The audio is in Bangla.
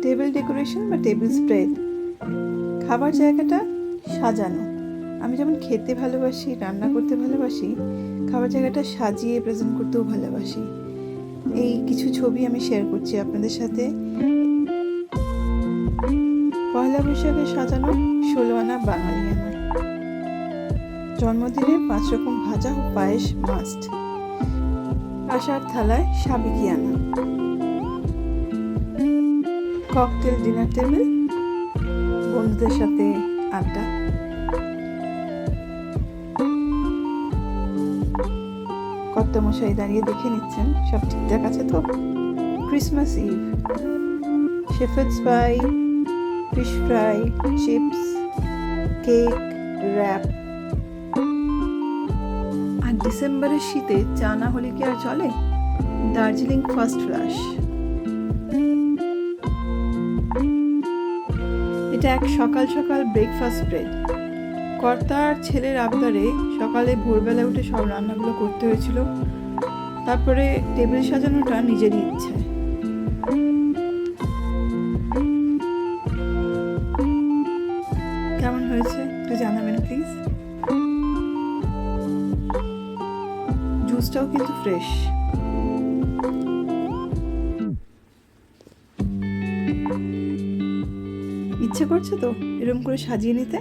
টেবিল ডেকোরেশন বা টেবিল স্প্রেড, খাবার জায়গাটা সাজানো। আমি যেমন খেতে ভালোবাসি, রান্না করতে ভালোবাসি, খাবার জায়গাটা সাজিয়ে প্রেজেন্ট করতেও ভালোবাসি। এই কিছু ছবি আমি শেয়ার করছি আপনাদের সাথে। পয়লা বৈশাখে সাজানো 16 আনা বাঙালিয়ানা। জন্মদিনে 5 রকম ভাজা ও পায়েস মাস্ট। আশার থালায় সাবেকিয়ানা। ককটেল ডিনার টেবিল, বন্ধুদের সাথে আড্ডা। কর্তামশাই দাঁড়িয়ে দেখে নিচ্ছেন সব ঠিকঠাক আছে তো। Christmas eve, shepherd's pie, fish fry, chips, cake, wrap. আর ডিসেম্বরের শীতে চা না হলে কি আর চলে? Darjeeling first flush. এটা এক সকাল সকাল ব্রেকফাস্ট স্প্রেড। কর্তা আর ছেলের আবদারে সকালে ভোরবেলা উঠে সব রান্নাগুলো করতে হয়েছিল। তারপরে টেবিল সাজানোটা নিজেরই ইচ্ছে। কেমন হয়েছে একটু জানাবেন প্লিজ। জুসটাও কিন্তু ফ্রেশ। ইচ্ছে করছে তো এরকম করে সাজিয়ে নিতে।